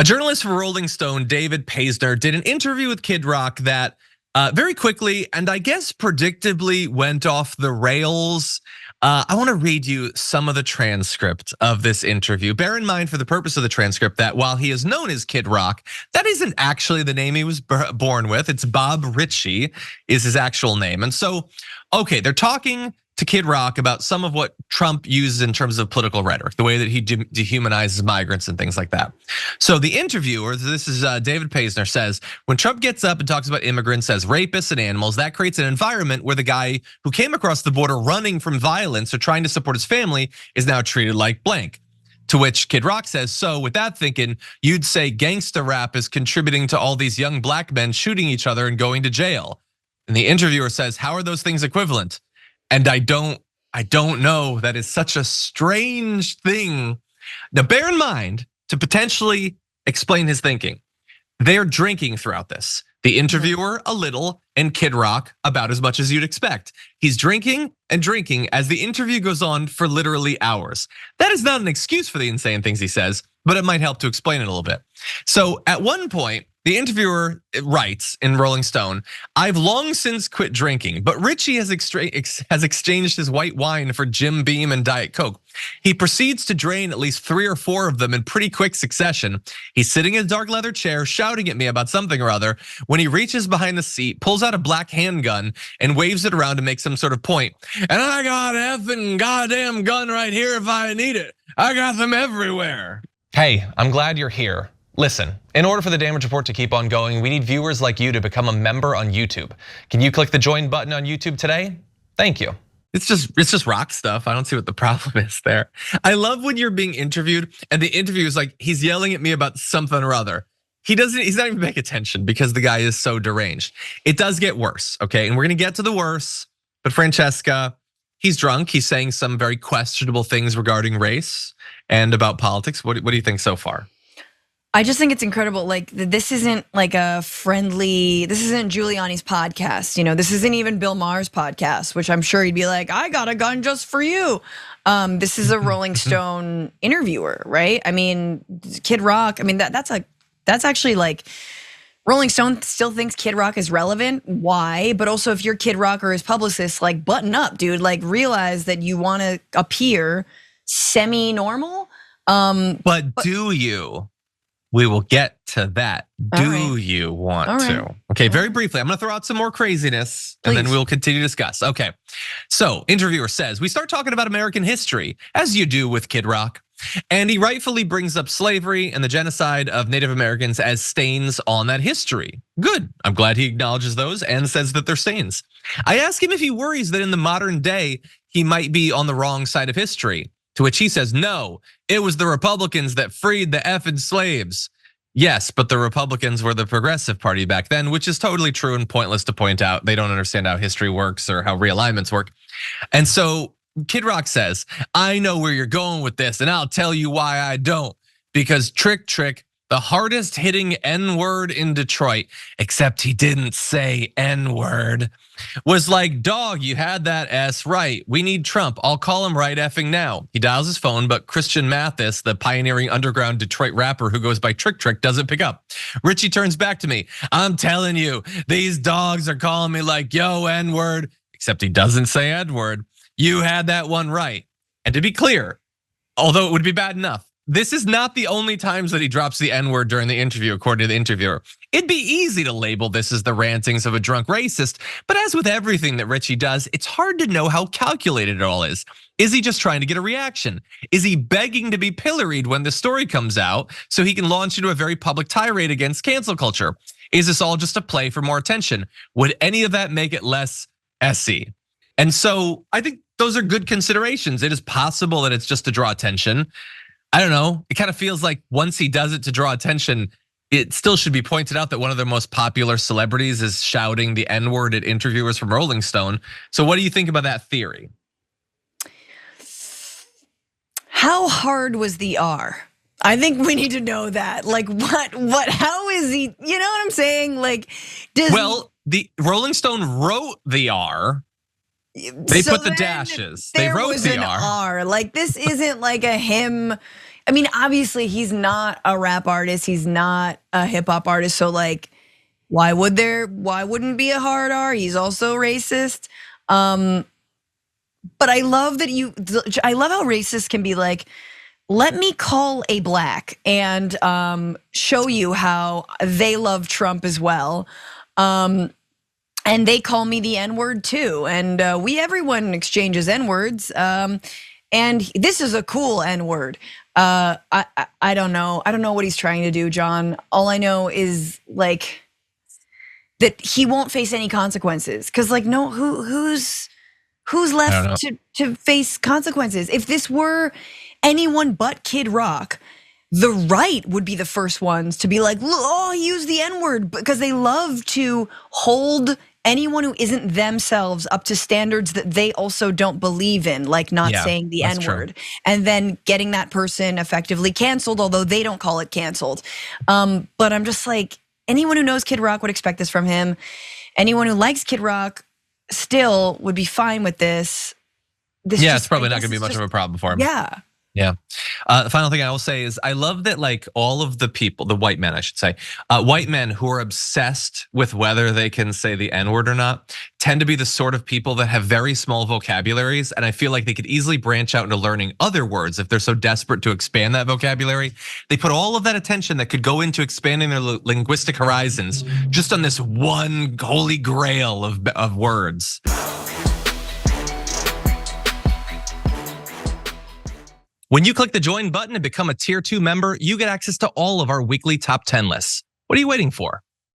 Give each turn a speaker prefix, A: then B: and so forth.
A: A journalist for Rolling Stone, David Paisner, did an interview with Kid Rock that very quickly and I guess predictably went off the rails. I want to read you some of the transcript of this interview. Bear in mind for the purpose of the transcript that while he is known as Kid Rock, that isn't actually the name he was born with. It's Bob Ritchie is his actual name. And so, okay, they're talking to Kid Rock about some of what Trump uses in terms of political rhetoric, the way that he dehumanizes migrants and things like that. So the interviewer, this is David Paisner, says, when Trump gets up and talks about immigrants as rapists and animals, that creates an environment where the guy who came across the border running from violence or trying to support his family is now treated like blank. To which Kid Rock says, so with that thinking, you'd say gangsta rap is contributing to all these young black men shooting each other and going to jail. And the interviewer says, how are those things equivalent? And I don't know. That is such a strange thing. Now, bear in mind to potentially explain his thinking. They're drinking throughout this. The interviewer a little and Kid Rock about as much as you'd expect. He's drinking and drinking as the interview goes on for literally hours. That is not an excuse for the insane things he says, but it might help to explain it a little bit. So at one point, the interviewer writes in Rolling Stone, I've long since quit drinking, but Ritchie has exchanged his white wine for Jim Beam and Diet Coke. He proceeds to drain at least 3 or 4 of them in pretty quick succession. He's sitting in a dark leather chair shouting at me about something or other when he reaches behind the seat, pulls out a black handgun and waves it around to make some sort of point. And I got an effing goddamn gun right here if I need it. I got them everywhere.
B: Hey, I'm glad you're here. Listen, in order for the damage report to keep on going, we need viewers like you to become a member on YouTube. Can you click the join button on YouTube today? Thank you.
A: It's just rock stuff. I don't see what the problem is there. I love when you're being interviewed and the interview is like, he's yelling at me about something or other. He's not even paying attention because the guy is so deranged. It does get worse, okay? And we're gonna get to the worse, but Francesca, he's drunk. He's saying some very questionable things regarding race and about politics. What do you think so far?
C: I just think it's incredible. Like, this isn't like a friendly, this isn't Giuliani's podcast. This isn't even Bill Maher's podcast, which I'm sure he'd be like, I got a gun just for you. This is a Rolling Stone interviewer, right? I mean, Kid Rock, I mean, that's actually like, Rolling Stone still thinks Kid Rock is relevant. Why? But also if you're Kid Rock or his publicist, like button up, dude, like realize that you wanna appear semi-normal.
A: But do you? We will get to that. Do you want to? Okay, very briefly, I'm gonna throw out some more craziness and then we'll continue to discuss. Okay, so interviewer says, we start talking about American history, as you do with Kid Rock. And he rightfully brings up slavery and the genocide of Native Americans as stains on that history. Good, I'm glad he acknowledges those and says that they're stains. I ask him if he worries that in the modern day, he might be on the wrong side of history. To which he says, no, it was the Republicans that freed the effing slaves. Yes, but the Republicans were the progressive party back then, which is totally true and pointless to point out. They don't understand how history works or how realignments work. And so Kid Rock says, I know where you're going with this and I'll tell you why I don't. Because Trick, the hardest hitting N-word in Detroit, except he didn't say N-word, was like, dog, you had that S right. We need Trump. I'll call him right effing now. He dials his phone, but Christian Mathis, the pioneering underground Detroit rapper who goes by Trick, doesn't pick up. Richie turns back to me. I'm telling you, these dogs are calling me like, yo, N-word, except he doesn't say N-word. You had that one right. And to be clear, although it would be bad enough, this is not the only times that he drops the N-word during the interview, according to the interviewer. It'd be easy to label this as the rantings of a drunk racist, but as with everything that Richie does, it's hard to know how calculated it all is. Is he just trying to get a reaction? Is he begging to be pilloried when the story comes out so he can launch into a very public tirade against cancel culture? Is this all just a play for more attention? Would any of that make it less SC? And so I think those are good considerations. It is possible that it's just to draw attention. I don't know, it kind of feels like once he does it to draw attention, it still should be pointed out that one of their most popular celebrities is shouting the N-word at interviewers from Rolling Stone. So what do you think about that theory?
C: How hard was the R? I think we need to know that. Like how is he, you know what I'm saying? Like,
A: the Rolling Stone wrote the R. They put the dashes. They wrote the R.
C: Like, this isn't like a him. I mean, obviously he's not a rap artist. He's not a hip hop artist. So like, why wouldn't be a hard R? He's also racist. But I love that I love how racist can be like, let me call a black and show you how they love Trump as well. And they call me the N-word too. And everyone exchanges N-words. And this is a cool N-word. I don't know. I don't know what he's trying to do, John. All I know is like that he won't face any consequences. Cause like, no, who's left to face consequences? If this were anyone but Kid Rock, the right would be the first ones to be like, oh, he used the N-word, because they love to hold anyone who isn't themselves up to standards that they also don't believe in, like not saying the N-word, and then getting that person effectively canceled, although they don't call it canceled. But I'm just like, anyone who knows Kid Rock would expect this from him. Anyone who likes Kid Rock still would be fine with this.
A: It's probably not gonna be much of a problem for him.
C: Yeah.
A: The final thing I will say is I love that like all of the people, the white men I should say, white men who are obsessed with whether they can say the N-word or not tend to be the sort of people that have very small vocabularies, and I feel like they could easily branch out into learning other words if they're so desperate to expand that vocabulary. They put all of that attention that could go into expanding their linguistic horizons just on this one holy grail of words. When you click the join button and become a tier 2 member, you get access to all of our weekly top 10 lists. What are you waiting for?